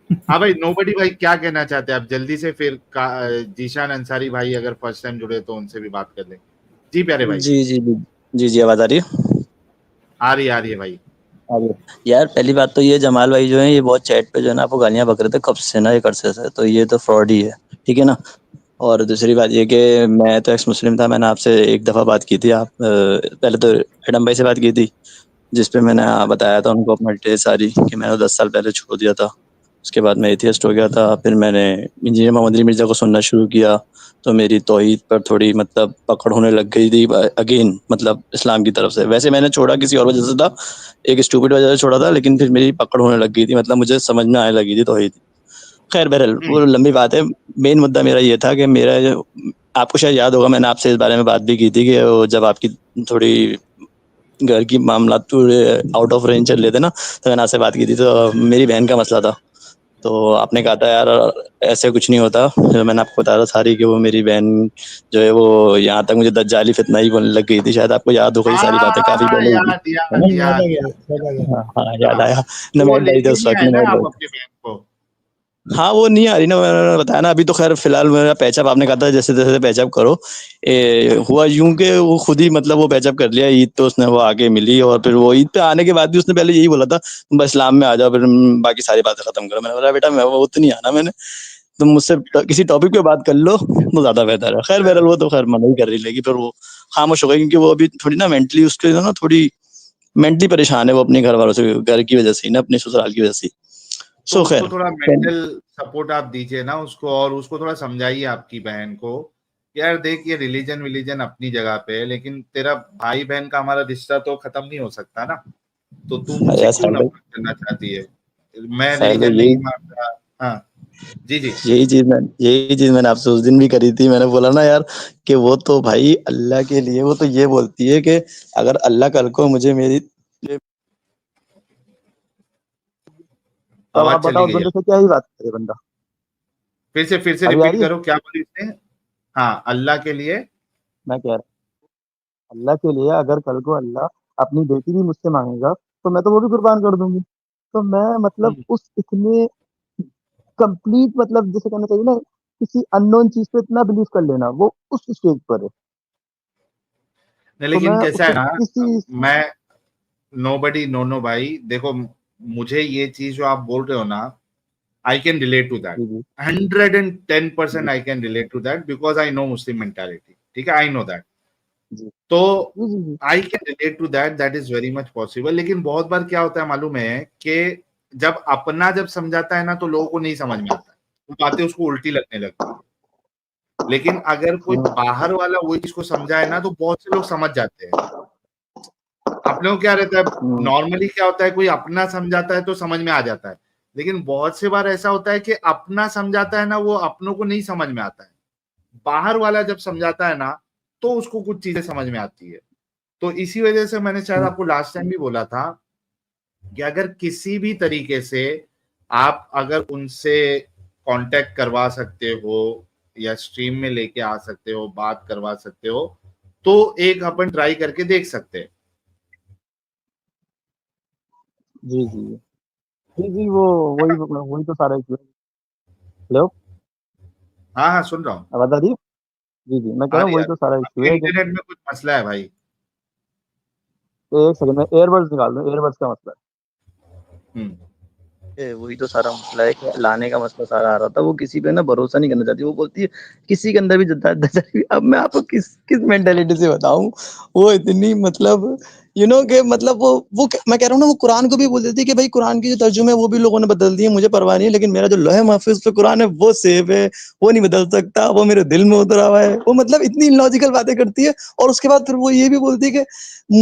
हाँ भाई, नोबडी भाई क्या कहना चाहते हैं आप? जल्दी से फिर जीशान अंसारी भाई अगर फर्स्ट टाइम जुड़े तो उनसे भी बात कर लें। जी प्यारे भाई। जी जी जी। जी जी, आवाज आ रही है। आ रही है भाई। आगे। यार पहली बात तो ये जमाल भाई जो है ये बहुत चैट पे जो है ना आपको गालियां बक रहे थे कब से ना, ये करसे से, तो ये तो फ्रॉड ही है। ठीक है ना। और दूसरी बात ये कि मैं तो एक्स मुस्लिम था, मैंने आपसे एक दफा बात की थी। आप पहले तो एडम भाई से बात की थी, जिसपे मैंने बताया था उनको अपना डिटेल सारी कि मैंने 10 साल पहले छोड़ दिया था। उसके बाद मैं एथियस्ट हो गया था, फिर मैंने इंजीनियर मोहम्मद अली मिर्जा को सुनना शुरू किया। तो मेरी तौहीद पर थोड़ी मतलब पकड़ होने लग गई थी अगेन, मतलब इस्लाम की तरफ से। वैसे मैंने छोड़ा किसी और वजह से था, एक स्टूपिड वजह से छोड़ा था, लेकिन फिर मेरी पकड़ होने लग गई थी, मतलब मुझे समझ में आने लगी थी तौहीद। खैर बहरहाल वो हम्म। लंबी बात है। मेन मुद्दा मेरा ये था कि मेरा जो, आपको शायद याद होगा मैंने आपसे इस बारे में बात भी की थी कि वो जब आपकी थोड़ी घर की मामला थोड़े आउट ऑफ रेंज चल रहे थे ना, तो मैंने आपसे बात की थी। तो मेरी बहन का मसला था, तो आपने कहा था यार ऐसे कुछ नहीं होता। जो मैंने आपको बताया था सारी कि वो मेरी बहन जो है वो यहाँ तक मुझे दज्जाली फितना ही बोलने लग गई थी। शायद आपको याद होगा, ये सारी बातें काफी हाँ, पहले हुई थी, याद है ना। याद याद आ याद गया, याद याद आ गया। हाँ हाँ, याद हाँ, आया। तो वो नमैन भाई थे लेके उस नहीं वक्त, आए ना नमैन आप भाई। अपनी बहन को? हाँ वो नहीं आ रही ना, मैंने बताया ना। अभी तो खैर फिलहाल मेरा पैचअप, आपने कहा था जैसे तैसे पैचअप करो। हुआ यूं कि वो खुद ही मतलब वो पैचअप कर लिया। ईद पे उसने वो आके मिली, और फिर वो ईद पे आने के बाद भी उसने पहले यही बोला था तुम बस इस्लाम में आ जाओ, फिर बाकी सारी बातें खत्म करो। मैंने बोला बेटा मैं वो तो नहीं आना मैंने, तुम मुझसे किसी टॉपिक पे बात कर लो तो ज्यादा बेहतर है। खैर बहरहाल वो तो खैर मना ही कर रही, लेकिन फिर वो खामोश हो गई, क्योंकि वो अभी थोड़ी ना मेंटली उसके ना थोड़ी मेंटली परेशान है वो, अपने घर वालों से, घर की वजह से ही ना, अपने ससुराल की वजह से। तो सो उसको खैर। थोड़ा मेंटल सपोर्ट आप दीजिए ना उसको, और उसको थोड़ा समझाइए आपकी बहन को। यार देख, ये रिलीजन विलीजन अपनी जगह पे है, लेकिन तेरा भाई बहन का हमारा रिश्ता तो खत्म नहीं हो सकता ना। तो तू मुझसे यार क्यों साहिल भाई, नफरत करना चाहती है? मैं साहिल भाई रिलीजन नहीं यही मानता। हाँ। जी जी। यही चीज मैंने आपसे उस दिन भी करी थी। मैंने बोला ना यार कि वो तो भाई अल्लाह के लिए वो तो ये बोलती है कि अगर अल्लाह कल को मुझे मेरी, तब आवाज आप चली बताओ उस गई बंदे है। से क्या ही बात करे बंदा। फिर से अभी आ रिपीट रही है। करो, क्या बोली उसने? हाँ, अल्लाह के लिए। मैं कह रहा हूँ अल्लाह के लिए अगर कल को अल्लाह अपनी बेटी भी मुझसे मांगेगा तो मैं तो वो भी कुर्बान कर दूंगी। तो मैं मतलब हम्म। उस इतने कंप्लीट, मतलब जैसे कहना चाहिए ना, किसी अननोन चीज पे इतना बिलीव कर लेना, वो उस स्टेज पर है। नहीं, तो लेकिन मैं कैसा है उसे ना, किसी, मैं नोबडी नो नो भाई देखो, मुझे ये चीज जो आप बोल रहे हो ना, I can relate to that. जी जी 110% जी I can relate to that, because I know Muslim mentality. ठीक है, आई नो दैट। जी तो जी जी जी I can relate to that, that is very much possible. लेकिन बहुत बार क्या होता है मालूम है कि जब समझाता है ना तो लोगों को नहीं समझ में आता है, वो बातें उसको उल्टी लगने लगती है। लेकिन अगर कोई बाहर वाला वही चीज को समझाए ना तो बहुत से लोग समझ जाते हैं। अपने को क्या रहता है, हम्म, नॉर्मली क्या होता है, कोई अपना समझाता है तो समझ में आ जाता है। लेकिन बहुत से बार ऐसा होता है कि अपना समझाता है ना, वो अपनों को नहीं समझ में आता है। बाहर वाला जब समझाता है ना तो उसको कुछ चीजें समझ में आती है। तो इसी वजह से मैंने शायद हम्म, आपको लास्ट टाइम भी बोला था कि अगर किसी भी तरीके से आप अगर उनसे कांटेक्ट करवा सकते हो या स्ट्रीम में लेके आ सकते हो, बात करवा सकते हो, तो एक अपन ट्राई करके देख सकते हैं। जी जी जी जी वो वही वही तो सारा इशू है। हेलो, हाँ हाँ, सुन रहा हूँ। आवाज आ रही है। जी जी, मैं कह आ रहा हूँ रही है, वही आ रही तो है। सारा इशू आपके है कि, इंटरनेट में कुछ मसला है भाई। एक सेकंड में एयरबड्स निकाल दो, एयरबड्स का मसला हम्म। है। वही तो सारा मसला है कि लाने का मसला सारा आ रहा था। वो किसी पे ना भरोसा नहीं करना चाहती। वो बोलती है किसी के अंदर भी अब मैं आपको किस किस मेंटेलिटी से बताऊं। वो इतनी मतलब कि मतलब मैं कह रहा हूँ ना, वो कुरान को भी बोल देती है कि भाई कुरान की जो तर्जुमे है वो भी लोगों ने बदल दिए, मुझे परवाह नहीं है, लेकिन मेरा जो लोहे महफूज पे कुरान है वो सेफ है, वो नहीं बदल सकता, वो मेरे दिल में उतरा हुआ है। वो मतलब इतनी इलॉजिकल बातें करती है। और उसके बाद फिर वो ये भी बोलती है कि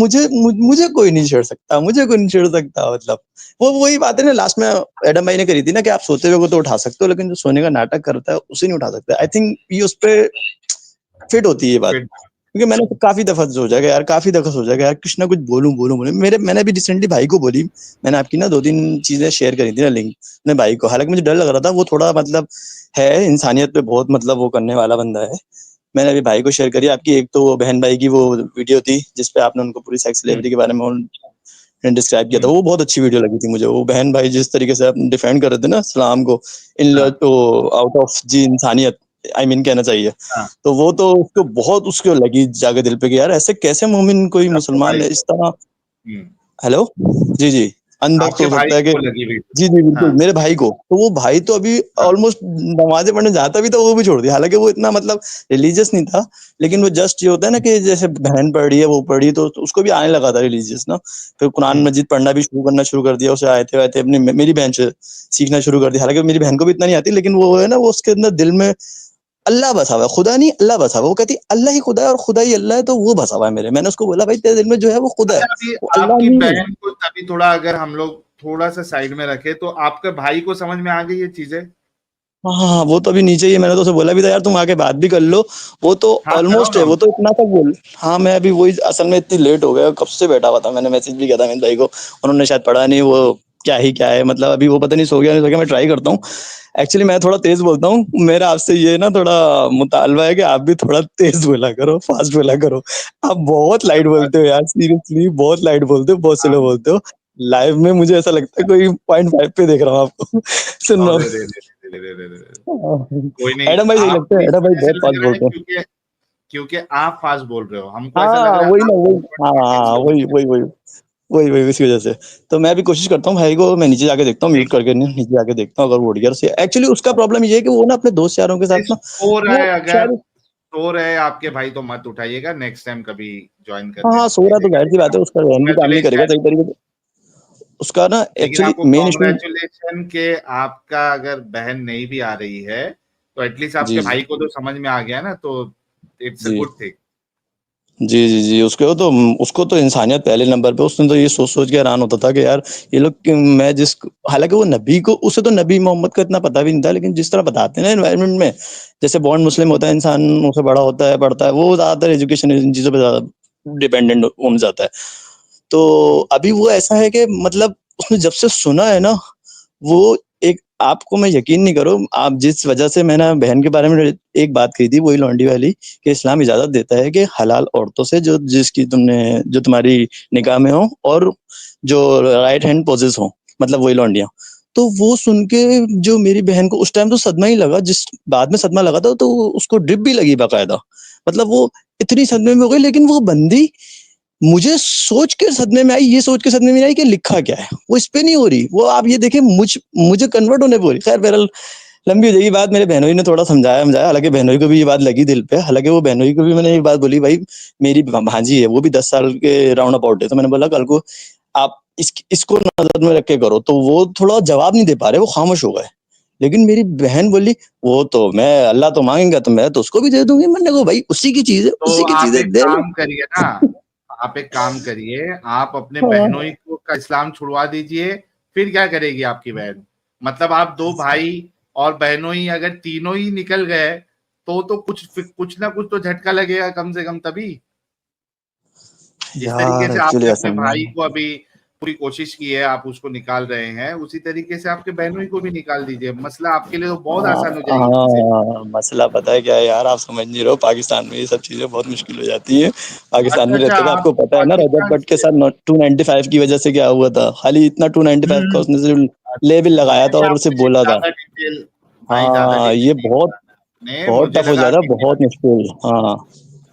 मुझे कोई नहीं छेड़ सकता, मुझे कोई नहीं छेड़ सकता। मतलब वो वही बात है ना, लास्ट में एडम भाई ने करी थी ना कि आप सोते हुए को तो उठा सकते हो, लेकिन जो सोने का नाटक करता है उसे नहीं उठा सकते। आई थिंक ये उस पे फिट होती है ये बात। फिर क्योंकि मैंने तो काफी दफा सोचा कि यार, काफी दफा सोचा कि यार कुछ ना कुछ बोलूं बोलूं बोलूं। मैंने भी रिसेंटली भाई को बोली। मैंने आपकी ना 2-3 चीजें शेयर करी थी ना, लिंक अपने भाई को। हालांकि मुझे डर लग रहा था, वो थोड़ा मतलब है इंसानियत पे बहुत मतलब वो करने वाला बंदा है। मैंने अभी भाई को शेयर करी आपकी। एक तो वो बहन भाई की वो वीडियो थी जिसपे आपने उनको पूरी सेक्स हम्म। स्लेवरी के बारे में ने डिस्क्राइब किया था, वो बहुत अच्छी वीडियो लगी थी मुझे। वो बहन भाई जिस तरीके से आप डिफेंड कर रहे थे ना इस्लाम को, इन हाँ, तो आउट ऑफ जी इंसानियत, आई मीन कहना चाहिए, हाँ, तो वो तो उसको बहुत उसको लगी जाके दिल पे कि यार ऐसे कैसे मोमिन कोई आपके मुसलमान भाई है को। इस तरह। हम्म, हेलो, जी जी, अनभक्त आपके हो भाई सकता है कि, को लगी वीडियो। जी जी बिल्कुल, हाँ, मेरे भाई को, तो वो भाई तो अभी हाँ, ऑलमोस्ट नमाज़ें पढ़ने जाता भी था, वो भी छोड़ दिया। हालांकि वो इतना मतलब रिलीजियस नहीं था, लेकिन वो जस्ट ये होता है ना कि जैसे बहन पढ़ रही है, वो पढ़ी, तो उसको भी आने लगा था रिलीजियस ना। फिर कुरान हम्म, मजीद पढ़ना भी करना शुरू कर दिया, उसे आयते आयते अपनी मेरी बहन से सीखना शुरू कर दिया। हालांकि मेरी बहन को भी इतना नहीं आती, लेकिन वो है ना, वो उसके अंदर दिल में अल्लाह बसा हुआ है, खुदा नहीं अल्लाह बसा हुआ है। वो कहती अल्लाह ही खुदा है और खुदा ही अल्लाह है, तो वो बसा हुआ है मेरे। मैंने उसको बोला भाई तेरे दिल में जो है वो खुदा है, अच्छा अभी वो अल्लाह आपकी नहीं है। बहन को तभी थोड़ा अगर हम लोग थोड़ा सा साइड में रखे तो आपके भाई को समझ में आ गई ये चीजें। हाँ हाँ हाँ, वो तो अभी नीचे ही है। मैंने तो उसे बोला भी था यार तुम आके बात भी कर लो, वो तो हाँ कराओ ऑलमोस्ट ना है, वो तो उनसे। इतना तक बोल। हाँ, मैं अभी वही असल में इतनी लेट हो गया, कब से बैठा हुआ था, मैंने मैसेज भी किया था मेरे भाई को, उन्होंने शायद पढ़ा नहीं। वो क्या ही क्या है, मतलब अभी वो पता नहीं सो गया नहीं सो गया, मैं ट्राई करता हूँ। एक्चुअली मैं थोड़ा तेज बोलता हूँ, मेरा आपसे ये ना थोड़ा मुतालबा है कि आप भी थोड़ा तेज बोला करो, फास्ट बोला करो। आप बहुत लाइट बोलते हो यार, सीरियसली बहुत लाइट बोलते हो, बहुत स्लो हाँ, बोलते हो। लाइव में मुझे ऐसा लगता है कोई 0.5 पे देख रहा हूँ आपको सुन रहा अरे रे हूँ। रे रे रे रे रे रे। कोई नहीं, एडम भाई सही लगते आपको हैं, इस एडम भाई वजह से बहुत लग फास्ट रहा है बोलते हैं। क्योंकि क्योंकि आप फास्ट बोल रहे हो, हमको ऐसा लग हाँ रहा वही है ना, आप वही, तेज हाँ बोल वही रहे वही वही वही वही इसी वजह से। तो मैं भी कोशिश करता हूँ भाई को, मैं नीचे जाके देखता हूँ, हैं। म्यूट करके नीचे जाके देखता हूँ अगर वो उठ गया तो। एक्चुअली उसका प्रॉब्लम ये है कि वो ना अपने दोस्त यारों के साथ ना, सो रहा वो है, अगर शायद, सो रहे आपके भाई तो मत उठाइएगा, नेक्स्ट टाइम कभी ज्वाइन हाँ करने हाँ, सो रहा तो दीजिएगा, जाहिर सी लेकिन बात है, आपको उसका जहन भी काम नहीं करेगा कॉन्ग्रेचुलेशन। सही तरीके से। उसका ना लेकिन एक्चुअली आपको मेन इशू, कॉन्ग्रेचुलेशन के आपका अगर बहन नहीं भी आ रही है तो एटलीस्ट आपके जी जी भाई को तो समझ में आ गया ना, तो इट्स अ जी गुड थिंग। जी जी जी, उसको तो इंसानियत पहले नंबर पे। उसने तो ये सोच सोच के हैरान होता था कि यार ये लोग मैं जिस, हालांकि वो नबी को, उसे तो नबी मोहम्मद का इतना पता भी नहीं था, लेकिन जिस तरह बताते हैं ना एनवायरनमेंट में, जैसे बॉर्न मुस्लिम होता है इंसान, उसे बड़ा होता है, पढ़ता है, वो ज्यादातर एजुकेशन इन चीजों पे ज्यादा डिपेंडेंट हो जाता है। तो अभी वो ऐसा है कि मतलब उसने जब से सुना है ना, वो एक, आपको मैं यकीन नहीं करो, आप जिस वजह से मैंने बहन के बारे में एक बात कही थी, वही लौंडी वाली, कि इस्लाम इजाजत देता है कि हलाल औरतों से जो जिसकी तुमने जो तुम्हारी निकाह में हो, और जो राइट हैंड पोजेस हो, मतलब वही लौंडियां। तो वो सुन के जो मेरी बहन को उस टाइम तो सदमा ही लगा, जिस बाद में सदमा लगा था, तो उसको ड्रिप भी लगी बाकायदा। मतलब वो इतनी सदमे में हो गई, लेकिन वो बंदी मुझे सोच के सदमे में आई, ये सोच के सदमे में आई कि लिखा क्या है, वो इस पे नहीं हो रही, वो आप ये देखें मुझे कन्वर्ट होने पे हो रही। खैर बहरहाल लंबी हो जाएगी बात, मेरे बहनोई ने थोड़ा समझाया समझाया, हालांकि बहनोई को भी ये बात लगी दिल पे। हालांकि वो बहनोई को भी मैंने एक बात बोली, भाई मेरी भांजी है, वो भी 10 साल के राउंड अबाउट है, तो मैंने बोला कल को आप इसको नजर में रख के करो, तो वो थोड़ा जवाब नहीं दे पा रहे, वो खामोश हो गए। लेकिन मेरी बहन बोली वो तो मैं, अल्लाह तो मांगेगा तो मैं तो उसको भी दे दूंगी। मैंने कहा भाई उसी की चीज है, तो उसी की चीज आप है, एक दे लो। काम करिए ना, आप एक काम करिए, आप अपने हाँ बहनों को का इस्लाम छुड़वा दीजिए। फिर क्या करेगी आपकी बहन? मतलब आप दो भाई और बहनों ही अगर तीनों ही निकल गए तो कुछ ना कुछ तो झटका लगेगा कम से कम तभी। जिस तरीके यार, से एक्चुअली आपने ऐसा अपने नहीं भाई है। को अभी पूरी कोशिश की है, आप उसको निकाल रहे हैं, उसी तरीके से आपके बहनों को भी निकाल दीजिए, मसला आपके लिए तो बहुत आसान हो जाएगी चीजें। हाँ, मसला पता है क्या है यार, आप समझ नहीं रहे हो, पाकिस्तान में ये सब चीजें बहुत मुश्किल हो जाती है। पाकिस्तान अच्छा में अच्छा, रहते थे, आप आपको पता है ना रजत पाकिस्तान भट्ट के से। साथ 295 की वजह से क्या हुआ था, खाली इतना 295 का हम्म। उसने सिर्फ लेबल लगाया था नहीं, और आप उसे मुझे बोला था। ज्यादा डिटेल, भाई ज्यादा हाँ, डिटेल ये नहीं बहुत बताना आपने, बहुत मुझे टफ हो लगा जाता है, कि क्या। बहुत मुश्किल। हाँ,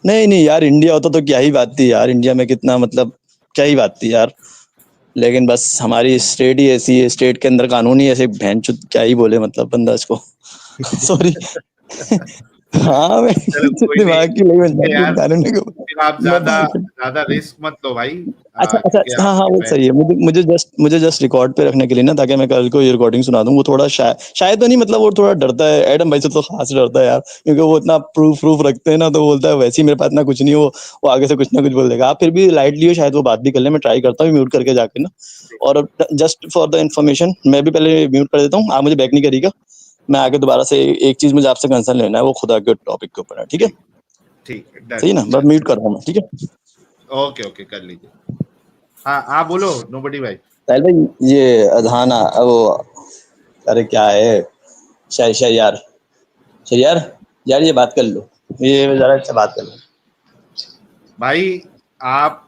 नहीं नहीं यार, इंडिया होता तो क्या ही बात थी यार, इंडिया में कितना मतलब क्या ही बात थी यार। लेकिन बस हमारी स्टेट ही ऐसी है, स्टेट के अंदर कानून ही ऐसे भैंचोद, क्या ही बोले मतलब बंदा इसको सॉरी। हाँ, मैं चलो कोई नहीं, दिमाग की लगी बन ठीक है जाती है इन यार, कानूनों के ऊपर। फिर आप मैं ज्यादा बात, ज्यादा रिस्क मत लो भाई, अच्छा अच्छा क्योंकि अच्छा, हाँ हाँ, आपकी वो बहन। सही है। मुझे जस्ट रिकॉर्ड पे रखने के लिए ना, ताकि मैं कल को ये रिकॉर्डिंग सुना दूं। वो थोड़ा शायद तो नहीं, मतलब वो थोड़ा डरता है, एडम भाई से तो खास डरता है यार, क्योंकि वो इतना प्रूफ प्रूफ रखते हैं ना, तो वो बोलता है वैसे ही मेरे पास इतना कुछ नहीं, वो आगे से कुछ ना कुछ बोल देगा। आप फिर भी लाइट लियो, शायद वो बात भी कर ले, मैं ट्राई करता हूँ म्यूट करके जाके ना। और जस्ट फॉर द इन्फॉर्मेशन, मैं भी पहले म्यूट कर देता हूँ, आप मुझे बैक नहीं करिएगा। मैं आगे दोबारा से एक चीज मुझे आपसे कंसर्न लेना है, वो खुदा के टॉपिक के ऊपर है, ठीक है? ठीक, ठीक है, सही डन ना, बस डन। म्यूट कर रहा हूँ मैं, ठीक है? ओके ओके, कर लीजिए। हाँ हाँ, बोलो नोबडी भाई। साहिल भाई, ये अधाना वो, अरे क्या है, शहरियार, शहरियार, यार ये बात कर लो, ये जरा इससे बात कर लो। भाई आप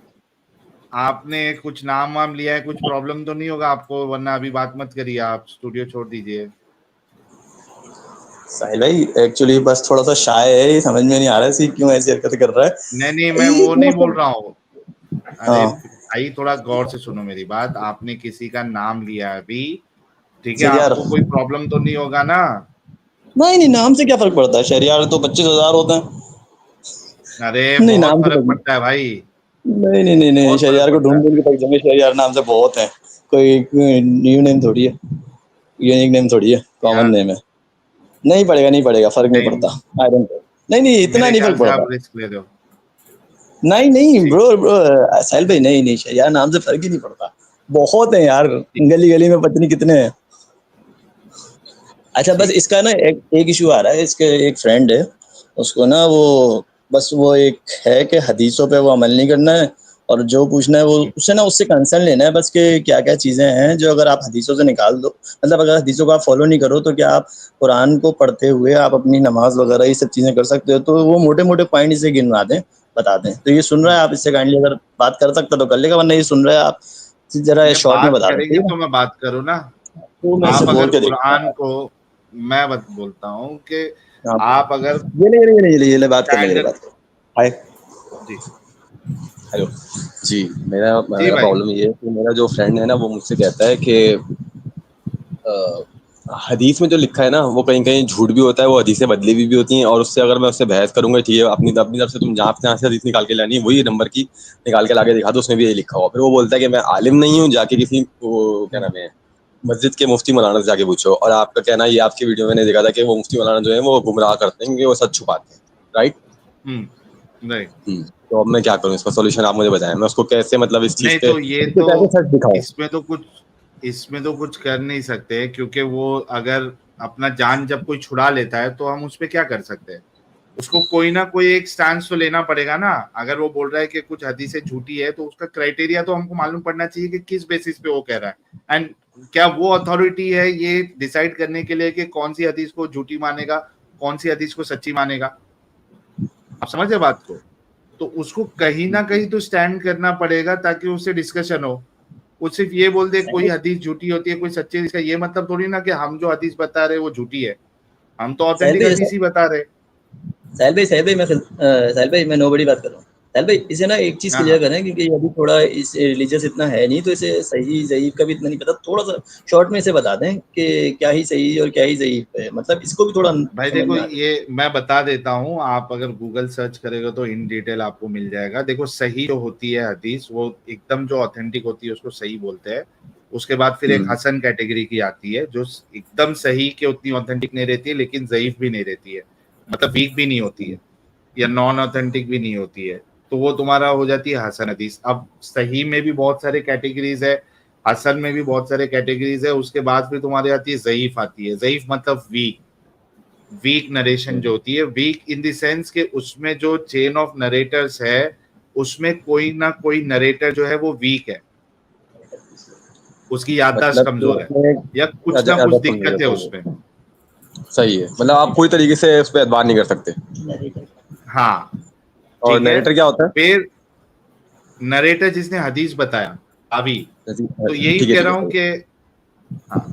आपने कुछ नाम वाम लिया है, कुछ प्रॉब्लम तो नहीं होगा आपको, वरना अभी बात मत करिए, आप स्टूडियो छोड़ दीजिए। साहिल भाई एक्चुअली बस थोड़ा सा शाय है, ये समझ में नहीं आ रहा है क्यों ऐसी हरकत कर रहा है। नहीं मैं वो नहीं बोल रहा हूँ। अरे हाँ भाई थोड़ा गौर से सुनो मेरी बात, आपने किसी का नाम लिया है अभी, ठीक है, शहरयार। आपको कोई प्रॉब्लम तो नहीं होगा ना? नहीं नहीं, नाम से क्या फर्क पड़ता है, शहरयार तो 25,000 होते हैं। अरे नहीं बहुत नाम से फर्क नहीं, पड़ता है भाई, नहीं बहुत फर्क शहरयार को पड़ता ढूंढ है। ढूंढ के पक जाएंगे, शहरयार नाम से बहुत है। कोई न्यू नेम थोड़ी है, यूनिक नेम थोड़ी है, कॉमन यार नेम है। नहीं पड़ेगा, फर्क नहीं नहीं, पड़ता। I don't care. नहीं इतना मेरे नहीं ख्याल फर्क से आप पड़ता। रिस्क ले रहे हो। नहीं ठीक ब्रो साहिल भाई, नहीं यार नाम से फर्क ही नहीं पड़ता। बहुत है यार, ठीक गली गली में पता नहीं कितने हैं। अच्छा बस ठीक है। इसका ना एक इशू आ रहा है, इसके एक फ्रेंड है, उसको ना वो बस वो एक है कि हदीसों पे वो अमल नहीं करना है, और जो पूछना है वो उससे ना उससे कंसर्न लेना है बस, कि क्या क्या चीज़ें हैं जो अगर आप हदीसों से निकाल दो, मतलब अगर हदीसों को आप फॉलो नहीं करो तो क्या आप कुरान को पढ़ते हुए आप अपनी नमाज वगैरह ये सब चीज़ें कर सकते हो। तो वो मोटे मोटे पॉइंट इसे गिनवा दें, बता दें। तो ये सुन रहा है आप, इससे काइंडली अगर बात कर सकता तो कर लेगा, वरना ये सुन रहा है आप जरा ये शॉर्ट में बात बता दें, करेंगे ठीक है तो मैं बात करूँ ना। तो मैं इससे आप बोल अगर के देखता कुरान हूँ। को, मैं बोलता हूँ कि हाँ, आप अगर ये ले बात कर ले, स्टैंडर्ड। बात कर। हाय। जी हेलो। जी। मेरा जी मेरा भाई। प्रॉब्लम ये है कि मेरा जो फ्रेंड है ना वो मुझसे कहता है कि अ, हदीस में जो लिखा है ना वो कहीं कहीं झूठ भी होता है, वो हदीसें बदली भी होती हैं, और उससे अगर मैं उससे बहस करूंगा, ठीक है अपनी अपनी तरफ से तुम जहाँ से हदीस निकाल के लानी है वही नंबर की निकाल के लाके दिखा दो, उसमें भी यही लिखा हुआ। फिर वो बोलता है कि मैं आलिम नहीं हूँ, जाके किसी वो क्या नाम है मस्जिद के मुफ्ती मौलाना से जाके पूछो। और आपका कहना ये आपकी वीडियो में मैंने देखा था कि वो मुफ्ती मौलाना जो है वो गुमराह करते हैं क्योंकि वो सच छुपाते हैं, राइट। नहीं तो अब मैं क्या करूँ, इसका सॉल्यूशन आप मुझे बताएं, मैं उसको कैसे मतलब इस चीज नहीं, पे तो ये उसको तो कैसे सच दिखाऊं। इसमें तो कुछ इसमें तो कुछ कर नहीं सकते, क्योंकि वो अगर अपना जान जब कोई छुड़ा लेता है तो हम उस पे क्या कर सकते हैं? उसको कोई ना कोई एक स्टैंड तो लेना पड़ेगा ना। अगर वो बोल रहा है कि कुछ हदीसें झूठी है, तो उसका क्राइटेरिया तो हमको मालूम पड़ना चाहिए कि किस बेसिस पे वो कह रहा है, एंड क्या वो अथॉरिटी है ये डिसाइड करने के लिए कि कौन सी हदीस को झूठी मानेगा, कौन सी हदीस को सच्ची मानेगा। आप समझे बात को? तो उसको कहीं ना कहीं तो स्टैंड करना पड़ेगा ताकि उससे डिस्कशन हो। वो सिर्फ ये बोल दे कोई हदीस झूठी होती है, कोई सच्ची, इसका ये मतलब थोड़ी ना कि हम जो हदीस बता रहे हैं वो झूठी है। हम तो साहिल ऑथेंटिक भाई हदीस ही बता रहे हैं। साहिल भाई मैं नोबडी बात कर रहा हूँ। साहिल भाई इसे ना एक चीज हाँ क्लियर हाँ। करें, क्योंकि ये अभी थोड़ा इस रिलीजियस इतना है नहीं, तो इसे सही ज़ईफ का भी इतना नहीं पता। थोड़ा सा शॉर्ट में इसे बता दें कि क्या ही सही और क्या ही ज़ईफ है, मतलब इसको भी थोड़ा भाई समझ देखो, में आ जाए। ये मैं बता देता हूँ, आप अगर गूगल सर्च करेगा तो इन डिटेल आपको मिल जाएगा। देखो, सही जो होती है हदीस, वो एकदम जो ऑथेंटिक होती है उसको सही बोलते हैं। उसके बाद फिर एक हम्म हसन कैटेगरी की आती है जो एकदम सही के उतनी ऑथेंटिक नहीं रहती है, लेकिन ज़ईफ भी नहीं रहती है, मतलब वीक भी नहीं होती है, या नॉन ऑथेंटिक भी नहीं होती है। तो वो तुम्हारा हो जाती है हसन हदीस। अब सही में भी बहुत सारे कैटेगरीज है, हसन में भी बहुत सारे कैटेगरीज है। उसके बाद फिर तुम्हारी आती है ज़ईफ, आती है ज़ईफ मतलब वीक। वीक नरेशन जो होती है, वीक इन द सेंस कि उसमें जो चेन ऑफ नरेटर्स है, उसमें कोई ना कोई नरेटर जो है वो वीक है, उसकी याददाश्त मतलब कि कमजोर है, उसमें या कुछ ना कुछ ज्यादा दिक्कत है कमजोर उसमें। है। सही है, मतलब आप पूरी तरीके से उस पर एतबार नहीं कर सकते। हाँ और ठीक है। नरेटर क्या होता है? फिर नरेटर जिसने हदीस बताया, अभी तो यही कह ठीक रहा है हूं सही। कि हाँ,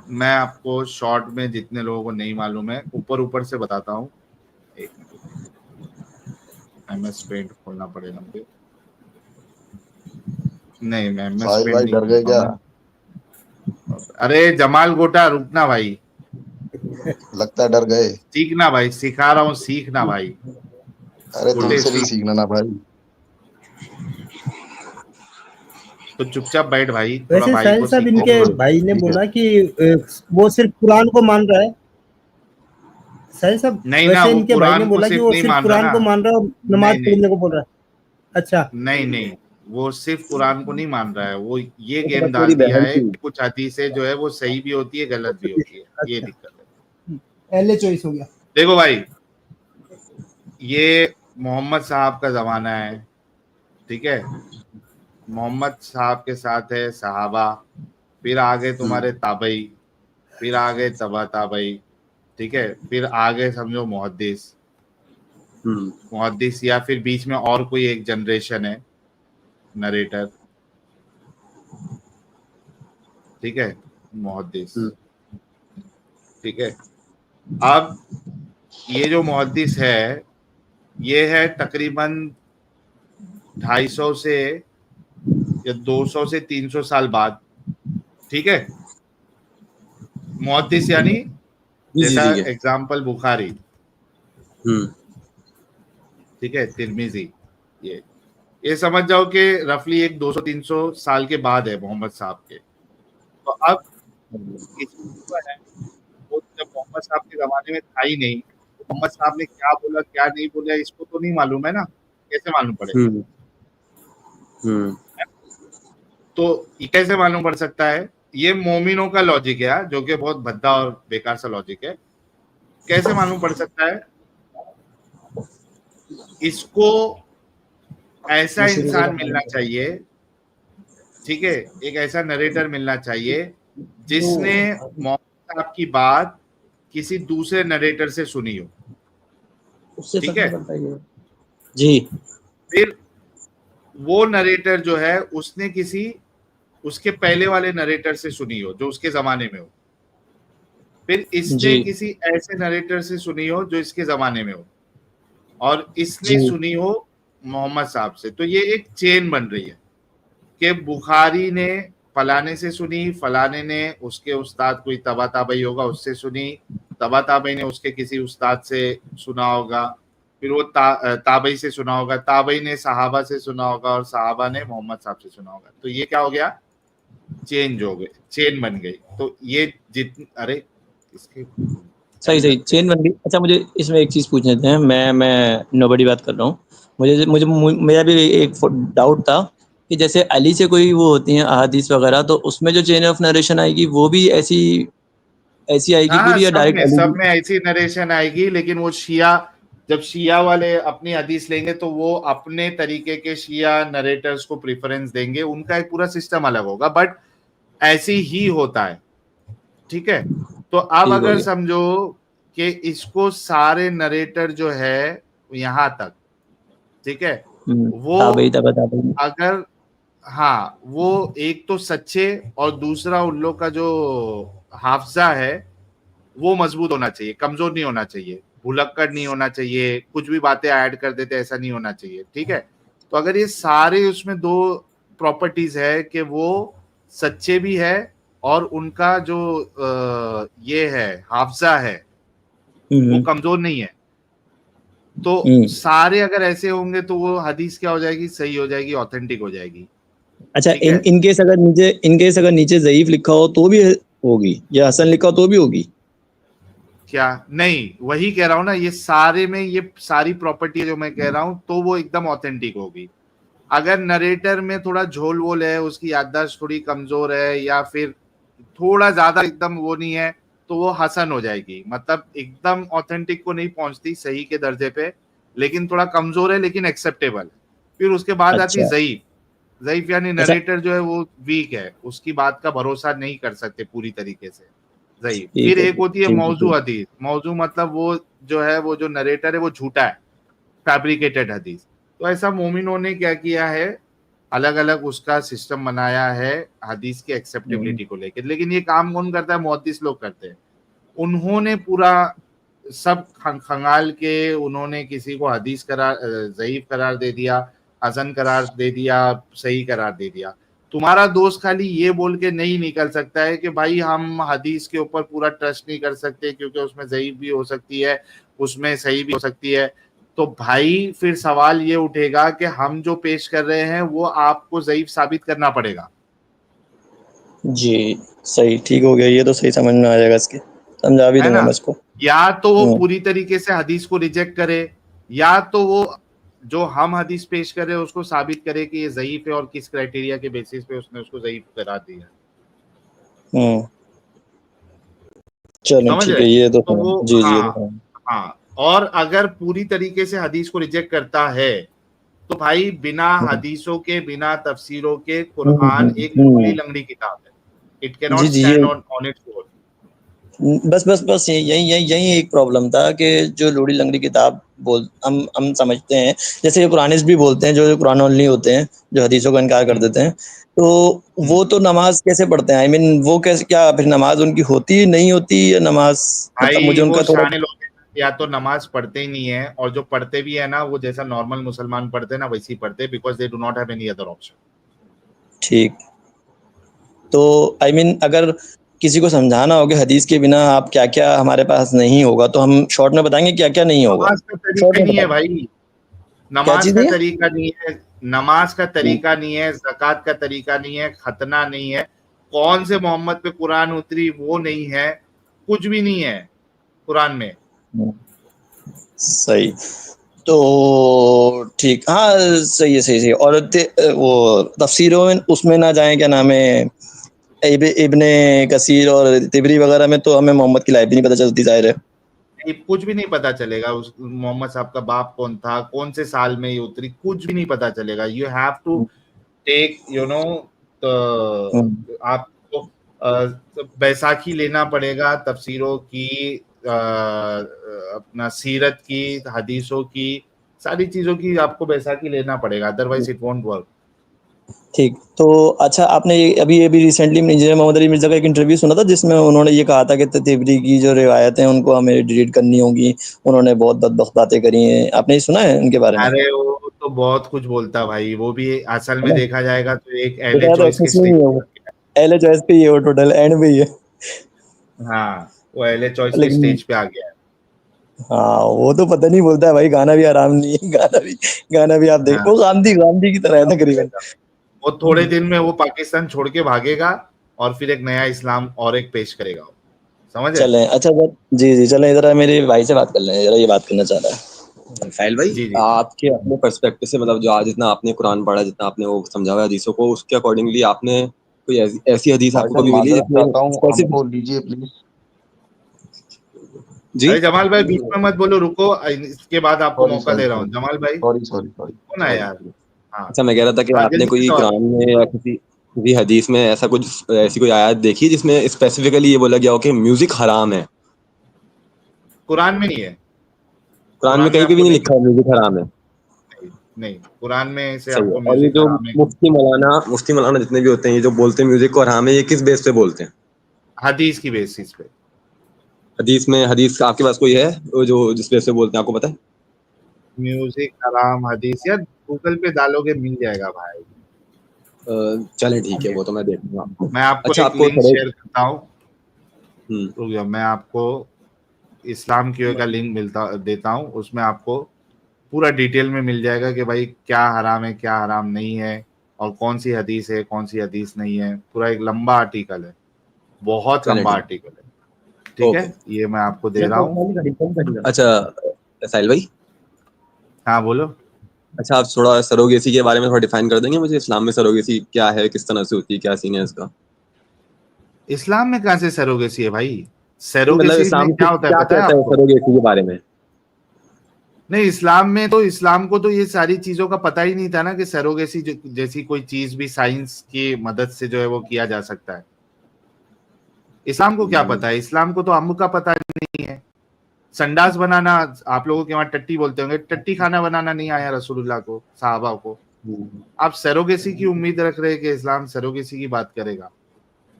मैं आपको शॉर्ट में जितने लोगों को नहीं मालूम है ऊपर ऊपर से बताता हूँ। एक मिनट, MS पेंट खोलना पड़ेगा मुझे। नहीं, मैं MS साहिल पेंट भाई नहीं डर खोल गए क्या? पाऊंगा। अरे जमाल गोटा, रुकना भाई, लगता है डर गए। सीखना भाई, सिखा रहा हूँ, सीखना भाई, अरे गोटे तुमसे नहीं सीख। सीखना ना भाई। तो चुपचाप बैठ भाई, थोड़ा वैसे भाई साहिल को साहब, सीखने इनके दे। भाई ने ठीक है। बोला कि वो सिर्फ कुरान को मान रहा है। साहिल साहब, नहीं ना, वैसे वो इनके भाई ने कुरान को बोला कि सिर्फ वो नहीं सिर्फ मान रहा कुरान ना। को मान रहा है और नमाज नहीं नहीं पढ़ने को बोल रहा है। अच्छा। नहीं नहीं, वो सिर्फ कुरान को नहीं मान रहा है, वो ये वो तो गेम बस डाल मेरी दिया बहन है थी। कि कुछ हदीसें जो है वो सही भी होती है, गलत भी होती है, ये अच्छा, दिक्कत है। पहले चॉइस हो गया। देखो भाई, ये मोहम्मद साहब का जमाना है, ठीक है, मोहम्मद साहब के साथ है सहाबा, फिर आगे तुम्हारे ताबई, फिर आगे तबा ताबई, ठीक है, फिर आगे समझो मुहद्दिस, या फिर बीच में और कोई एक जनरेशन है, नरेटर, ठीक है, मुहद्दिस, ठीक है। अब ये जो मुहद्दिस है ये है तकरीबन 250 से या 200 से 300 साल बाद, ठीक है। मुहद्दिस यानी जैसा एग्जाम्पल बुखारी, ठीक है, तिरमिजी, ये समझ जाओ कि रफली एक 200-300 साल के बाद है मोहम्मद साहब के। तो अब इसको है वो जब मोहम्मद साहब के जमाने में था ही नहीं, मोहम्मद साहब ने क्या बोला क्या नहीं बोला इसको तो नहीं मालूम है ना, कैसे मालूम पड़ेगा? तो ये कैसे मालूम पड़ सकता है? ये मोमिनों का लॉजिक है जो कि बहुत भद्दा और बेकार सा लॉजिक है। कैसे मालूम पड़ सकता है? इसको ऐसा इंसान मिलना चाहिए, ठीक है, एक ऐसा नरेटर मिलना चाहिए जिसने मोहम्मद साहब की बात किसी दूसरे नरेटर से सुनी हो, ठीक है जी। फिर वो नरेटर जो है उसने किसी उसके पहले वाले नरेटर से सुनी हो जो उसके जमाने में हो, फिर इसने किसी ऐसे नरेटर से सुनी हो जो इसके जमाने में हो, और इसने सुनी हो मोहम्मद साहब से। तो ये एक चेन बन रही है कि बुखारी ने फलाने से सुनी, फलाने ने उसके उस्ताद कोई तबा ताबई होगा उससे सुनी, तबा ताबई ने उसके किसी उस्ताद से सुना होगा, फिर वो ताबई से सुना होगा, ताबई ने सहाबा से सुना होगा और सहाबा ने मोहम्मद साहब से सुना होगा। तो ये क्या हो गया? चेंज हो गए, चेन बन गई। तो ये अरे इसके सही चेन बन गई। अच्छा, मुझे इसमें एक चीज पूछने थे, मैं नोबडी बात कर रहा हूँ। मुझे मुझे मेरा भी एक डाउट था कि जैसे अली से कोई वो होती हैं अहादीस वगैरह, तो उसमें जो चेन ऑफ नरेशन आएगी वो भी ऐसी आएगी पूरी, या डायरेक्ट सब में ऐसी नरेशन आएगी, लेकिन वो जब शिया वाले अपनी हदीस लेंगे तो वो अपने तरीके के शिया नरेटर्स को प्रेफरेंस देंगे, उनका एक पूरा सिस्टम अलग होगा, बट ऐसी ही होता है, ठीक है। तो अब अगर समझो कि इसको सारे नरेटर जो है यहाँ तक, ठीक है, वो अगर हाँ वो एक तो सच्चे और दूसरा उन लोग का जो हाफजा है वो मजबूत होना चाहिए, कमजोर नहीं होना चाहिए, भुलक्कड़ नहीं होना चाहिए, कुछ भी बातें ऐड कर देते ऐसा नहीं होना चाहिए, ठीक है। तो अगर ये सारे उसमें दो प्रॉपर्टीज है कि वो सच्चे भी है और उनका जो ये है हाफजा है वो कमजोर नहीं है, तो सारे अगर ऐसे होंगे तो वो हदीस क्या हो जाएगी? सही हो जाएगी, ऑथेंटिक हो जाएगी। अच्छा, इनकेस अगर नीचे ज़ईफ लिखा हो तो भी होगी, या हसन लिखा हो तो भी होगी क्या? नहीं, वही कह रहा हूं ना, ये सारे में ये सारी प्रॉपर्टी जो मैं कह रहा हूं तो वो एकदम ऑथेंटिक होगी। अगर नरेटर में थोड़ा झोल वोल है, उसकी याददाश्त थोड़ी कमजोर है, या फिर थोड़ा ज्यादा एकदम वो नहीं है, तो वो हसन हो जाएगी, मतलब एकदम ऑथेंटिक को नहीं पहुंचती सही के दर्जे पे, लेकिन थोड़ा कमजोर है लेकिन एक्सेप्टेबल है। फिर उसके बाद आती ज़ईफ। ज़ईफ यानी नरेटर जो है वो वीक है, उसकी बात का भरोसा नहीं कर सकते पूरी तरीके से, ज़ईफ। फिर एक होती है मौजू हदीस। मौजू मतलब वो जो है वो जो नरेटर है वो झूठा है, फैब्रिकेटेड हदीस। तो ऐसा मोमिनों ने क्या किया है, अलग अलग उसका सिस्टम बनाया है हदीस की एक्सेप्टेबिलिटी को लेकर। लेकिन ये काम कौन करता है? मुहद्दिस लोग करते हैं। उन्होंने पूरा सब खंगाल के उन्होंने किसी को हदीस ज़ईफ करार दे दिया, हसन करार दे दिया, सही करार दे दिया। तुम्हारा दोस्त खाली ये बोल के नहीं निकल सकता है कि भाई हम हदीस के ऊपर पूरा ट्रस्ट नहीं कर सकते क्योंकि उसमें ज़ईफ भी हो सकती है, उसमें सही भी हो सकती है। तो भाई फिर सवाल ये उठेगा कि हम जो पेश कर रहे हैं वो आपको ज़ईफ साबित करना पड़ेगा। जी, सही, ठीक हो गया, ये तो सही समझ में आ जाएगा, इसके समझा भी दूंगा मैं इसको। या तो वो पूरी तरीके से हदीस को रिजेक्ट करे, या तो वो जो हम हदीस पेश कर रहे हैं उसको साबित करे कि ये ज़ईफ है और किस क्राइटेरिया के बेसिस पे उसने उसको ज़ईफ करार दिया। चलो ठीक है, ये तो वो जी हाँ। और अगर पूरी तरीके से हदीस को रिजेक्ट करता है तो भाई बिना हदीसों के, बिना तफसीरों के कुरान एक लुगली लंगड़ी किताब है। It can not stand on its own. बस यही एक प्रॉब्लम था कि जो लोडी लंगड़ी किताब बोल हम समझते हैं, जैसे ये कुरानिस्ट भी बोलते हैं, जो कुरान ओनली होते हैं, जो हदीसों का इनकार कर हम्म, देते हैं, तो वो तो नमाज कैसे पढ़ते हैं? आई मीन वो कैसे, क्या फिर नमाज उनकी होती नहीं होती, या नमाज, मतलब मुझे भाई वो उनका थोड़ा शाने लोग हैं, या तो नमाज पढ़ते ही नहीं है, और जो पढ़ते भी है ना वो जैसा नॉर्मल मुसलमान पढ़ते हैं ना वैसे ही पढ़ते, because they do not have any other option. ठीक। तो आई मीन अगर किसी को समझाना हो कि हदीस के बिना आप क्या क्या हमारे पास नहीं होगा, तो हम शॉर्ट में बताएंगे क्या क्या नहीं होगा। नमाज का शॉर्ट तरीका में नहीं है बताएं भाई, क्या नमाज चीज का नहीं है। तरीका नहीं है, नमाज का तरीका नहीं है, ज़कात का तरीका नहीं है, खतना नहीं है, कौन से मोहम्मद पे कुरान उतरी वो नहीं है, कुछ भी नहीं है कुरान में। सही। तो ठीक, हाँ सही और वो तफसीरों में उसमें ना जाए, क्या नाम है, इब्ने कसीर और तिबरी वगैरह में, तो हमें मोहम्मद की लाइफ भी नहीं पता चलती, जाहिर है। नहीं, कुछ भी नहीं पता चलेगा उस मोहम्मद साहब का बाप कौन था, कौन से साल में ये उतरी, कुछ भी नहीं पता चलेगा। यू हैव टू टेक आपको बैसाखी लेना पड़ेगा, तफसीरों की, अपना सीरत की, हदीसों की, सारी चीजों की आपको बैसाखी लेना पड़ेगा, अदरवाइज इट वोंट वर्क। ठीक। तो अच्छा, आपने अभी रिसेंटली इंजीनियर मोहम्मद अली मिर्जा का एक इंटरव्यू सुना था, जिसमें उन्होंने ये कहा था कि तिबरी की जो रिवायतें हैं उनको हमें डिलीट करनी होगी, उन्होंने बहुत बदबख्त बातें करी हैं। आपने ये सुना है उनके बारे में? अरे वो तो बहुत कुछ बोलता भाई, वो भी असल है में ना, देखा जाएगा तो एक एले देखा तो चॉइस के एक्सेस स्टेज नहीं है पे वो, आ गया एल चॉइस पे ही है वो, टोटल एंड पे ही है। है। हाँ, वो एले चॉइस के लेकिन स्टेज पे आ गया है। हाँ, वो तो पता नहीं बोलता है भाई, गाना भी आराम नहीं है, गाना भी आप हाँ, देखो, गांधी की तरह है तकरीबन। वो थोड़े दिन में वो पाकिस्तान छोड़ के भागेगा और फिर एक नया इस्लाम और एक पेश करेगा वो। समझ है? चलें, अच्छा जी चलें, जरा मेरे भाई से बात कर लें, जरा ये बात करना चाह रहा है। साहिल भाई, जी जी। आपके अपने पर्सपेक्टिव से, मतलब जो आज जितना आपने कुरान पढ़ा, जितना आपने वो समझा हुआ है हदीसों को, उसके अकॉर्डिंगली आपने कोई ऐसी हदीस भाई आपको साहब कभी मिली माजरत जिसमें चाहता हूँ, स्पेसिफिक। हमको लीजिए प्लीज। जी। अरे जमाल भाई बीच में मत बोलो, रुको, इसके बाद आपको सॉरी मौका सॉरी दे रहा हूँ, सॉरी जमाल भाई। सॉरी सॉरी सॉरी कौन है यार? सॉरी। हाँ अच्छा, मैं कह रहा था कि हाँ, आपने जल्दी से कोई सवाल। कुरान में या किसी हदीस में ऐसा कुछ, ऐसी कोई आयत देखी जिसमें स्पेसिफिकली ये बोला गया हो कि म्यूजिक हराम है? कुरान में नहीं है, कुरान में कुरान में कहीं पे भी आपको नहीं नहीं लिखा है मिलेगा। म्यूजिक हराम है? नहीं नहीं, कुरान में से सही है। आपको और ये म्यूजिक जो हराम नहीं मिलेगा। मुफ्ती मौलाना जितने भी होते हैं, ये जो बोलते हैं म्यूजिक को हराम है, ये किस बेस पे बोलते हैं? हदीस की बेसिस पे। हदीस आपके पास कोई है वो जो जिस बेस पे बोलते हैं, आपको पता है? म्यूजिक हराम हदीस यार, गूगल पे डालोगे मिल जाएगा भाई। चलें ठीक है, वो तो मैं देख लूंगा। मैं आपको अच्छा, एक आपको लिंक शेयर करता हूँ, हम्म रुक जाओ, मैं आपको इस्लाम की ओर का लिंक मिलता देता हूँ, उसमें आपको पूरा डिटेल में मिल जाएगा कि भाई क्या हराम है क्या हराम नहीं है, और कौन सी हदीस है कौन सी हदीस नहीं है। पूरा एक लंबा आर्टिकल है, बहुत चलें लंबा ठीक। आर्टिकल है। ठीक ओके। है, ये मैं आपको दे रहा हूँ। अच्छा साहिल भाई, हाँ बोलो। अच्छा आप थोड़ा सरोगेसी के बारे में थोड़ा डिफाइन कर देंगे मुझे? इस्लाम में सरोगेसी क्या है, किस तरह से होती है, क्या सीन है इसका? इस्लाम में कहाँ से सरोगेसी है भाई? नहीं, मतलब सरोगेसी में इस्लाम क्या होता है क्या पता है कहता है आपको? सरोगेसी के बारे में? नहीं, इस्लाम में तो, इस्लाम को तो ये सारी चीजों का पता ही नहीं था ना कि सरोगेसी जैसी कोई चीज भी साइंस की मदद से जो है वो किया जा सकता है। इस्लाम को क्या पता है? इस्लाम को तो अम्म का पता नहीं है। संडास बनाना, आप लोगों के वहां टट्टी बोलते होंगे, टट्टी खाना बनाना नहीं आया रसूलुल्लाह को, साहबा को। आप सरोगेसी की उम्मीद रख रहे हैं कि इस्लाम सरोगेसी की बात करेगा?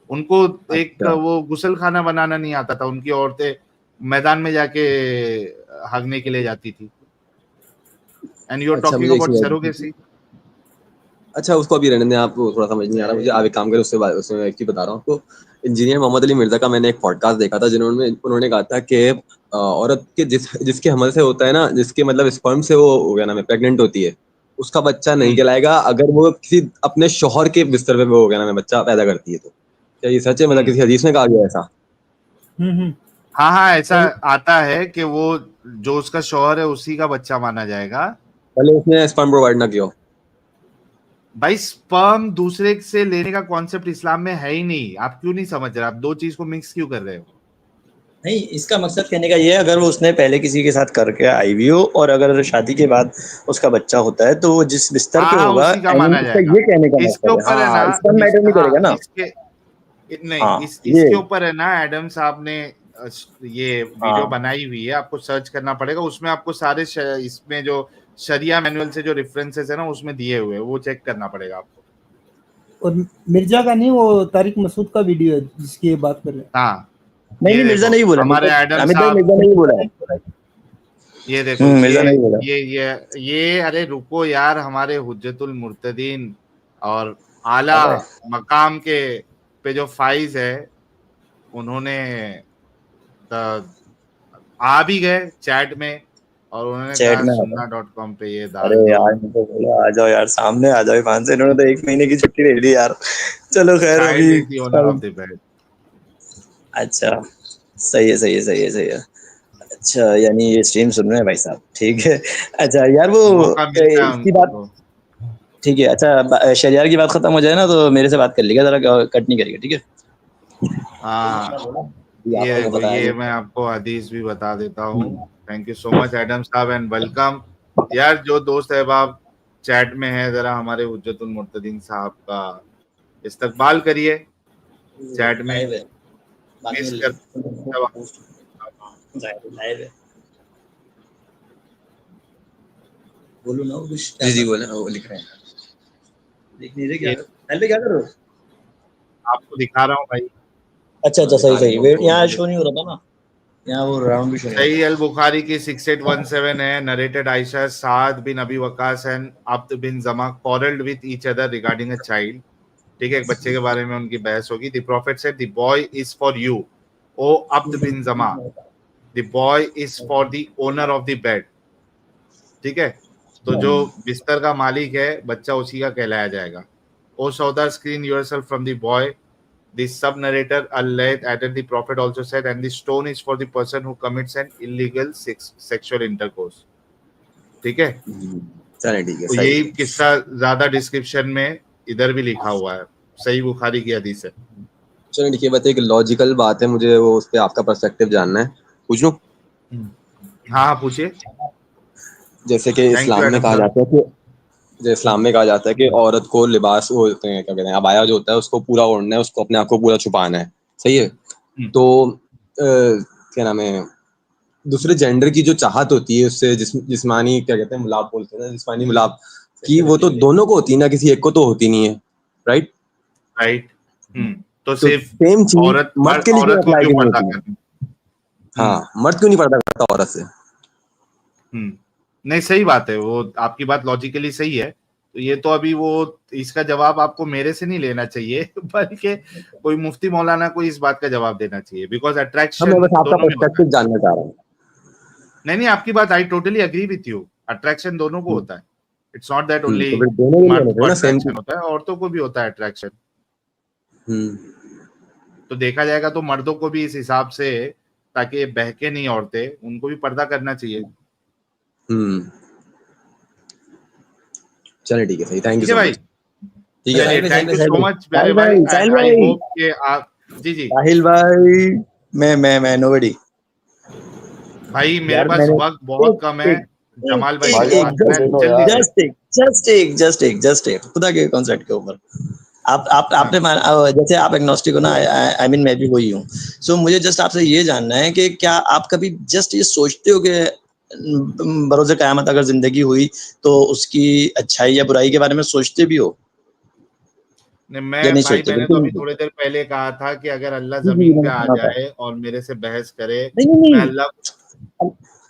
उनको एक अच्छा वो गुसल खाना बनाना नहीं आता था, उनकी औरतें मैदान में जाके हगने के लिए जाती थी, एंड यू आर अच्छा, टॉकिंग मुझे एक अबाउट चीज, सरोगेसी। अच्छा उसको अभी रहने दें, आपको थोड़ा समझ नहीं आ रहा मुझे, आप एक काम करें, उसमें मैं एक चीज बता रहा हूँ आपको। इंजीनियर मोहम्मद अली मिर्जा का मैंने एक पॉडकास्ट देखा था, जिन्होंने उन्होंने कहा था कि औरत के जिसके हमल से होता है ना, जिसके मतलब स्पर्म से वो हो गया ना, प्रेग्नेंट होती है, उसका बच्चा नहीं कहलाएगा अगर वो किसी अपने शौहर के बिस्तर पे वो हो गया ना, बच्चा पैदा करती है तो। क्या ये सच है? मतलब किसी हदीस में कहा गया है ऐसा? हाँ हाँ, ऐसा आता है कि वो जो उसका शौहर है उसी का बच्चा माना जाएगा। पहले उसने स्पर्म प्रोवाइड ना किया हो। भाई स्पर्म दूसरे से लेने का कॉन्सेप्ट इस्लाम में है ही नहीं, आप क्यों नहीं समझ रहे? आप दो चीज को मिक्स क्यों कर रहे हो? नहीं, इसका मकसद कहने का ये है, अगर वो उसने पहले किसी के साथ करके आई भी हो, और अगर शादी के बाद उसका बच्चा होता है, तो वो जिस बिस्तर हाँ पे हाँ, होगा, उसी का आई मीन माना इसका जाएगा। ये कहने का इसके मकसद है। ऊपर है ना, हाँ, इसका मैटर नहीं हाँ करेगा ना। इसके नहीं, हाँ, इसके ये ऊपर है ना, एडम साहब ने ये वीडियो बनाई हुई है, आपको सर्च करना पड़ेगा, उसमें आपको सारे इसमें जो शरिया मैनुअल से जो रेफरेंसेस है ना उसमें दिए हुए हैं, वो चेक करना पड़ेगा आपको। और मिर्जा का नहीं, वो तारिक मसूद का वीडियो है जिसकी ये बात कर रहे हैं। हाँ नहीं मिर्जा नहीं बोला, हमारे एडम अमित भाई साहब, मिर्जा नहीं बोला। ये देखो मिर्जा नहीं बोला। ये अरे रुको यार, हमारे हुज्जतुल मुर्तदीन और आला मकाम के पे जो फाइज है उन्होंने आ भी गए चैट में और उन्होंने चैट कहा में सुन्ना.com पे ये डाल अरे दो। यार मुझे बोला आ जाओ यार, सामने आ जाओ इरफान से, इन्होंने तो 1 महीने की छुट्टी ले ली यार। चलो खैर Child अभी is the owner of the bed। अच्छा सही है, सही है, सही है, सही है। अच्छा यानी ये स्ट्रीम सुन रहे हैं भाई साहब, ठीक है। अच्छा यार वो मौका मिलता है इसकी उनको बात तो। ठीक है। अच्छा शरियार की बात खत्म हो जाए ना तो मेरे से बात कर लीजिएगा, जरा कट नहीं करिएगा, ठीक है। हाँ ये ये आपको देखो, बताया ये नहीं। मैं आपको हदीस भी बता देता हूँ। Thank you so much Adam साहब एंड वेलकम। यार जो दोस्त अहबाब चैट में है, जरा हमारे हुज्जतुल मुर्तदीन साहब का इस्तकबाल करिए चैट में। लाइव है, बाद मिस में कर लाइव है। बोलो ना कुछ। जी बोले, वो लिख रहे हैं। लिख नहीं रहे क्या? पहले क्या कर रहे हो? आपको दिखा रहा हूँ भाई। अच्छा सही वेट यहाँ शो नहीं हो रहा था ना, यहाँ वो राउंड भी शो नहीं हो सही अल बुखारी की 6817 है, narrated Aisha Saad bin Abi Waqqas and Abd bin Zama quarreled with each other regarding a child। ठीक है, एक बच्चे के बारे में उनकी बहस होगी। The prophet said the boy is for you O Abd bin Zama, the boy is for the owner of the bed. ठीक है, तो जो बिस्तर का मालिक है बच्चा उसी का कहलाया जाएगा। ओ सौदा screen yourself from the boy. The sub-narrator Al-Layth added the Prophet also said, and the stone is for the person who commits an illegal sexual intercourse। ठीक है, चलिए ठीक है, तो सही यही है। किस्सा ज्यादा डिस्क्रिप्शन में इधर भी लिखा हुआ है, सही बुखारी की हदीस है। चलो ठीक है, बस एक लॉजिकल बात है, मुझे वो उस पे आपका पर्सपेक्टिव जानना है, पूछूं? हाँ पूछिए। जैसे कि थैंक यू इस्लाम में एडम कहा सर। जाता है कि जो इस्लाम में कहा जाता है कि औरत को लिबास वो होते हैं, क्या कहते हैं, अबाया जो होता है उसको पूरा ओढ़ना है, उसको अपने आप को पूरा छुपाना है, सही है। तो क्या नाम है, दूसरे जेंडर की जो चाहत होती है उससे जिस्मानी क्या कहते हैं, मुलाप बोलते हैं ना, जिस्मानी मुलाप की, वो तो दोनों को होती है ना, किसी एक को तो होती नहीं है, राइट? राइट। तो तो सिर्फ सेम चीज औरत मर्द के लिए क्यों औरत को अप्लाई क्यों नहीं पर्दा होती है? करनी? हाँ, मर्द क्यों नहीं पर्दा करता औरत से? नहीं सही बात है, वो आपकी बात लॉजिकली सही है। तो ये तो अभी वो इसका जवाब आपको मेरे से नहीं लेना चाहिए बल्कि कोई मुफ्ती मौलाना को इस बात का जवाब देना चाहिए, बिकॉज अट्रैक्शन मैं बस आपका दोनों में होता है। पर्सपेक्टिव जानना चाह रहा हूँ। नहीं आपकी बात I totally agree with you, attraction दोनों को होता है। इट्स नॉट दैट ओनली तो फिर दोनों के लिए होना मर्द को चाहिए ना, सेम अट्रैक्शन होता है, औरतों को भी होता है अट्रैक्शन। तो देखा जाएगा तो मर्दों को भी इस हिसाब से, ताकि बहके नहीं औरतें, उनको भी पर्दा करना चाहिए। चलिए ठीक है, सही, थैंक यू ठीक है सो भाई, मच। ठीक है, चलिए थैंक यू सो मच मेरे साहिल भाई। भाई, साहिल आई भाई, होप कि आप जी साहिल भाई, मैं नोबडी भाई, मेरे यार, पास मैंने वक्त बहुत कम है। जमाल भाई भाई के यार, साथ में देखो जल्दी यार। से। जस्ट एक खुदा के कॉन्सेप्ट के ऊपर आपने जैसे आप एग्नोस्टिक हो ना, आई मीन मैं भी वही हूँ। सो मुझे जस्ट आपसे ये जानना है कि क्या आप कभी जस्ट ये सोचते हो कि बरोज़े क़यामत अगर जिंदगी हुई तो उसकी अच्छाई या बुराई के बारे में सोचते भी हो? नहीं या मैं नहीं भाई, सोचते? मैंने तो बिल्कुल अभी नहीं। थोड़ी देर पहले कहा था कि अगर अल्लाह जी जमीन पे मैंने आ सुना था। जाए और मेरे से बहस करे, नहीं मैं अल्लाह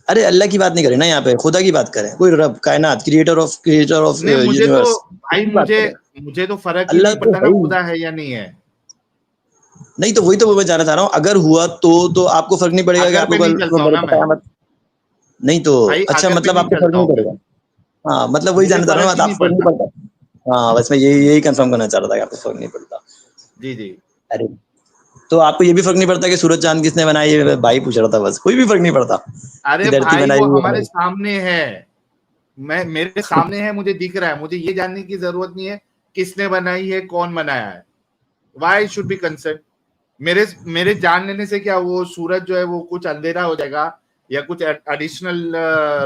अरे अल्लाह की बात नहीं करें ना, यहाँ पे खुदा की बात करें, कोई रब, कायनात, क्रिएटर ऑफ नहीं, मुझे तो यूनिवर्स भाई की बात करें। मुझे तो फर्क ही अल्लाह नहीं तो पड़ता है ना ही खुदा है या नहीं है। नहीं, तो वही तो मैं जानना चाह रहा हूँ, अगर हुआ तो आपको फर्क नहीं पड़ेगा कि अगर पे आपको नहीं कल चलता हूँ ना मैं क़यामत नहीं तो भाई, अच्छा, अगर पे मतलब नहीं आपको फर्क चलता नहीं हूँ मैं, पड़ेगा। हाँ, मतलब वही मुझे जानना चाह रहा फर्क हूँ, ही नहीं आपको फर्क नहीं पड़ता। पड़ता। हाँ, बस मैं यही कंफर्म करना चाह रहा था कि आपको फर्क नहीं पड़ता। जी जी। अरे तो आपको ये भी फर्क नहीं पड़ता कि सूरज चांद किसने बनाई है? भाई पूछ रहा था, बस कोई भी फर्क नहीं पड़ता अरे कि धरती भाई बनाई वो है हमारे सामने है, मेरे सामने है, मुझे दिख रहा है, मुझे ये जानने की जरूरत नहीं है किसने बनाई है, कौन बनाया है। Why should be concern? मेरे जान लेने से क्या वो सूरज जो है वो कुछ अंधेरा हो जाएगा या कुछ एडिशनल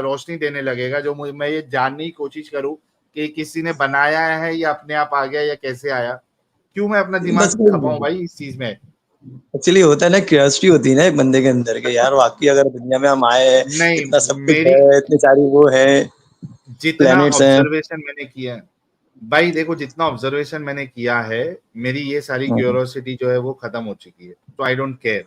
रोशनी देने लगेगा जो मैं ये जानने की कोशिश करूं कि किसी ने बनाया है या अपने आप आ गया या कैसे आया? क्यों मैं अपना दिमाग बस खपाऊं भाई इस चीज में? एक्चुअली होता है ना, क्यूरियोसिटी होती है ना एक बंदे के अंदर के, यार वाकई अगर दुनिया में हम आए हैं, नहीं, इतना सब कुछ मेरी है, इतनी सारी वो है, जितना प्लैनेट्स हैं। ऑब्जर्वेशन मैंने किया है भाई, देखो जितना ऑब्जर्वेशन मैंने किया है, मेरी ये सारी क्यूरियोसिटी जो है वो खत्म हो चुकी है, तो आई डोंट केयर,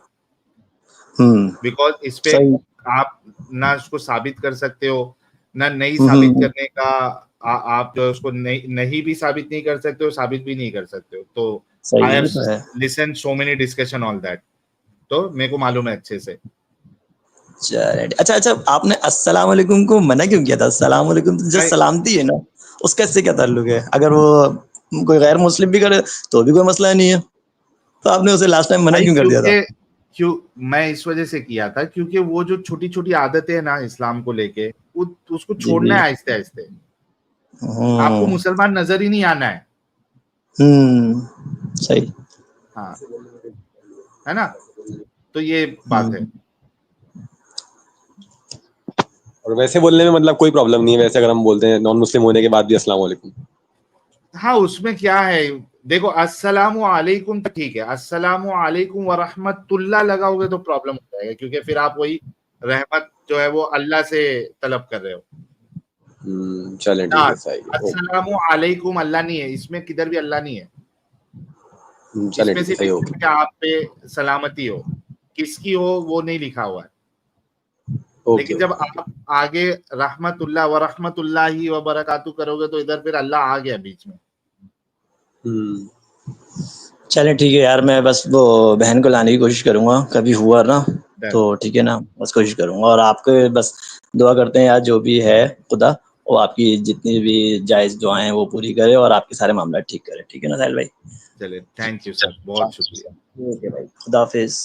बिकॉज इस पे सही। आप ना उसको साबित कर सकते हो, ना नहीं हम्म, साबित करने का आप जो है उसको नहीं भी साबित नहीं कर सकते हो, साबित भी नहीं कर सकते हो, तो सही आई हैव ये तो है। Listen so many discussion all that, तो मेरे को मालूम है अच्छे से। चलिए, अच्छा आपने अस्सलाम वालेकुम को मना क्यों किया था? अस्सलाम वालेकुम तो जस्ट भाई सलामती है ना, उसका इससे क्या ताल्लुक है? अगर वो कोई गैर मुस्लिम भी करे तो भी कोई मसला नहीं है, तो आपने उसे लास्ट टाइम मना भाई क्यों कर दिया था? क्यों मैं इस वजह से किया था, क्योंकि वो जो छोटी छोटी आदतें हैं ना इस्लाम को लेके, उसको जी छोड़ना जी। है आहिस्ते आहिस्ते। आपको हम्म मुसलमान नजर ही नहीं आना है। सही। हाँ, है ना, तो ये बात है। और वैसे बोलने में मतलब कोई प्रॉब्लम नहीं है, वैसे अगर हम बोलते हैं नॉन मुस्लिम होने के बाद भी अस्सलाम वालेकुम। हाँ, उसमें क्या है, देखो अस्सलामु अलैकुम तो ठीक है, अस्सलामु अलैकुम व रहमतुल्लाह लगाओगे तो प्रॉब्लम हो जाएगा, क्योंकि फिर आप वही रहमत जो है वो अल्लाह से तलब कर रहे हो। चलें ठीक है, सही है। अस्सलामु अलैकुम अल्लाह नहीं है इसमें, किधर भी अल्लाह नहीं है चलें इसमें, ठीक है, सिर्फ सही हो इसमें कि आप पे सलामती हो, किसकी हो वो नहीं लिखा हुआ है। ओके लेकिन जब आप आगे रहमतुल्लाह व रहमतुल्लाहि व बरकातहू करोगे तो इधर फिर अल्लाह आ गया बीच में। चले ठीक है यार, मैं बस वो बहन को लाने की कोशिश करूंगा, कभी हुआ ना तो ठीक है ना, बस कोशिश करूंगा। और आपके बस दुआ करते हैं यार, जो भी है खुदा वो आपकी जितनी भी जायज दुआएं हैं वो पूरी करे और आपके सारे मामला ठीक करे, ठीक है ना साहिल भाई? चले, थैंक यू सर, बहुत शुक्रिया। ठीक है भाई, खुदा हाफिज।